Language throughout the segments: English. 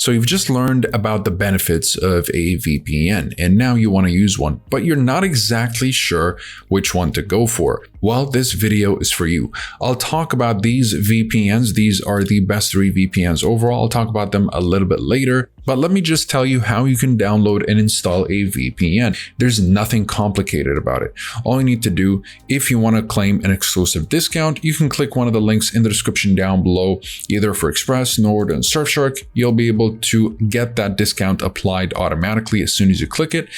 So you've just learned about the benefits of a VPN, and now you want to use one, but you're not exactly sure which one to go for. Well, this video is for you. I'll talk about these VPNs. These are the best 3 VPNs overall. I'll talk about them a little bit later, but let me just tell you how you can download and install a VPN. There's nothing complicated about it. All you need to do, if you want to claim an exclusive discount, you can click one of the links in the description down below, either for Express, Nord, and Surfshark. You'll be able to get that discount applied automatically as soon as you click it.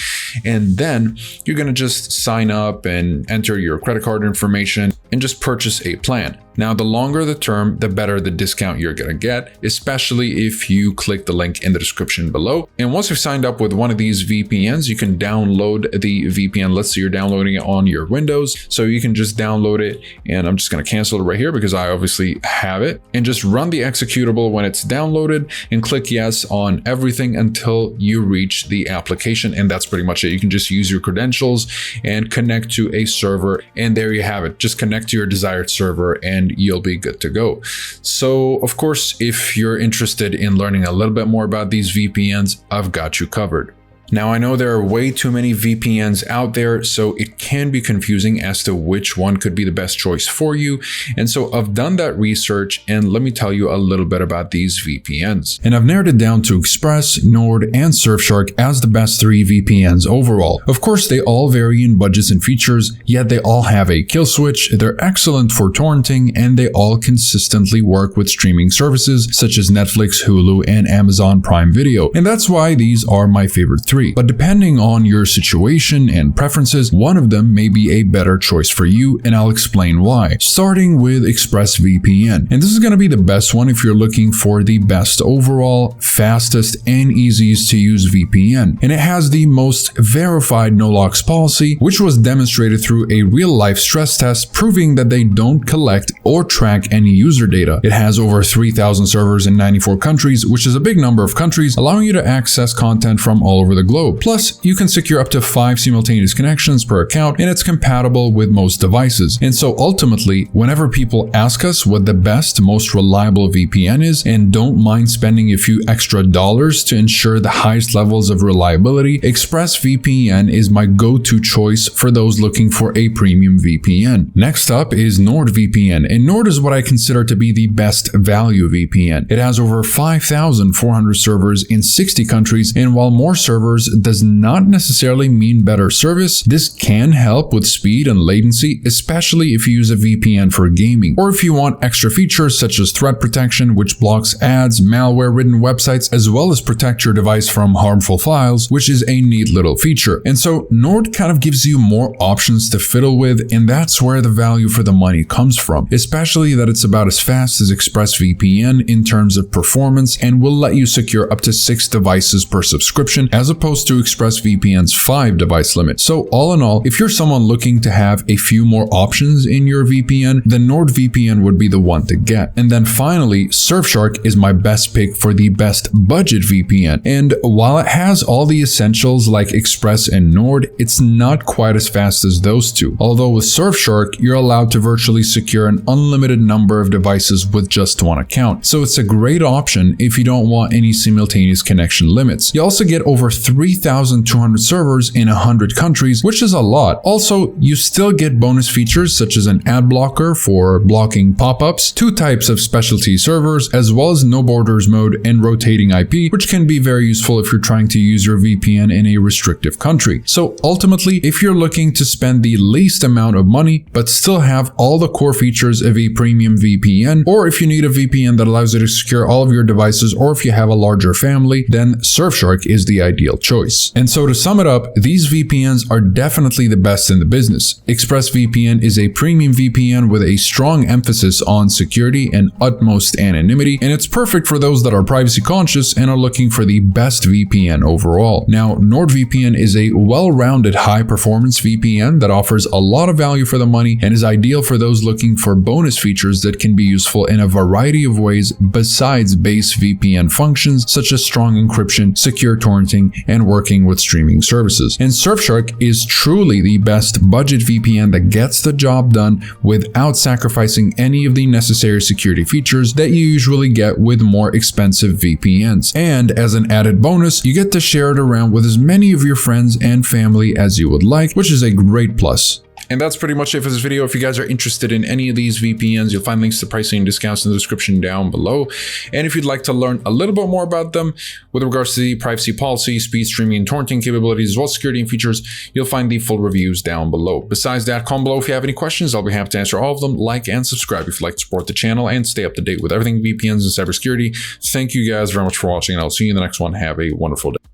And then you're going to just sign up and enter your credit card information and just purchase a plan. Now, the longer the term, the better the discount you're going to get, especially if you click the link in the description below. And once you've signed up with one of these VPNs, you can download the VPN. Let's say you're downloading it on your Windows. So you can just download it, and I'm just going to cancel it right here because I obviously have it, and just run the executable when it's downloaded and click yes on everything until you reach the application. And that's pretty much it. You can just use your credentials and connect to a server, and there you have it. Just connect to your desired server and you'll be good to go. So of course, if you're interested in learning a little bit more about these VPNs, I've got you covered. Now, I know there are way too many VPNs out there, so it can be confusing as to which one could be the best choice for you. And so I've done that research, and let me tell you a little bit about these VPNs. And I've narrowed it down to Express, Nord, and Surfshark as the best 3 VPNs overall. Of course, they all vary in budgets and features, yet they all have a kill switch, they're excellent for torrenting, and they all consistently work with streaming services such as Netflix, Hulu, and Amazon Prime Video. And that's why these are my favorite 3. But depending on your situation and preferences, one of them may be a better choice for you, and I'll explain why. Starting with ExpressVPN. And this is going to be the best one if you're looking for the best overall, fastest, and easiest to use VPN. And it has the most verified no-locks policy, which was demonstrated through a real-life stress test, proving that they don't collect or track any user data. It has over 3,000 servers in 94 countries, which is a big number of countries, allowing you to access content from all over the globe. Plus, you can secure up to 5 simultaneous connections per account, and it's compatible with most devices. And so ultimately, whenever people ask us what the best, most reliable VPN is, and don't mind spending a few extra dollars to ensure the highest levels of reliability, ExpressVPN is my go-to choice for those looking for a premium VPN. Next up is NordVPN, and Nord is what I consider to be the best value VPN. It has over 5,400 servers in 60 countries, and while more servers does not necessarily mean better service, this can help with speed and latency, especially if you use a VPN for gaming, or if you want extra features such as threat protection, which blocks ads, malware-ridden websites, as well as protect your device from harmful files, which is a neat little feature. And so Nord kind of gives you more options to fiddle with, and that's where the value for the money comes from, especially that it's about as fast as ExpressVPN in terms of performance and will let you secure up to 6 devices per subscription, as opposed to ExpressVPN's 5 device limit. So all in all, if you're someone looking to have a few more options in your VPN, then NordVPN would be the one to get. And then finally, Surfshark is my best pick for the best budget VPN. And while it has all the essentials like Express and Nord, it's not quite as fast as those two. Although with Surfshark, you're allowed to virtually secure an unlimited number of devices with just one account. So it's a great option if you don't want any simultaneous connection limits. You also get over 3,200 servers in 100 countries, which is a lot. Also, you still get bonus features such as an ad blocker for blocking pop-ups, 2 types of specialty servers, as well as no borders mode and rotating IP, which can be very useful if you're trying to use your VPN in a restrictive country. So ultimately, if you're looking to spend the least amount of money, but still have all the core features of a premium VPN, or if you need a VPN that allows you to secure all of your devices, or if you have a larger family, then Surfshark is the ideal choice. And so to sum it up, these VPNs are definitely the best in the business. ExpressVPN is a premium VPN with a strong emphasis on security and utmost anonymity, and it's perfect for those that are privacy conscious and are looking for the best VPN overall. Now, NordVPN is a well-rounded high-performance VPN that offers a lot of value for the money and is ideal for those looking for bonus features that can be useful in a variety of ways besides base VPN functions such as strong encryption, secure torrenting, and working with streaming services. And Surfshark is truly the best budget VPN that gets the job done without sacrificing any of the necessary security features that you usually get with more expensive VPNs. And as an added bonus, you get to share it around with as many of your friends and family as you would like, which is a great plus. And that's pretty much it for this video. If you guys are interested in any of these VPNs, you'll find links to pricing and discounts in the description down below. And if you'd like to learn a little bit more about them with regards to the privacy policy, speed streaming and torrenting capabilities, as well as security and features, you'll find the full reviews down below. Besides that, comment below if you have any questions. I'll be happy to answer all of them. Like and subscribe if you'd like to support the channel and stay up to date with everything VPNs and cybersecurity. Thank you guys very much for watching, and I'll see you in the next one. Have a wonderful day.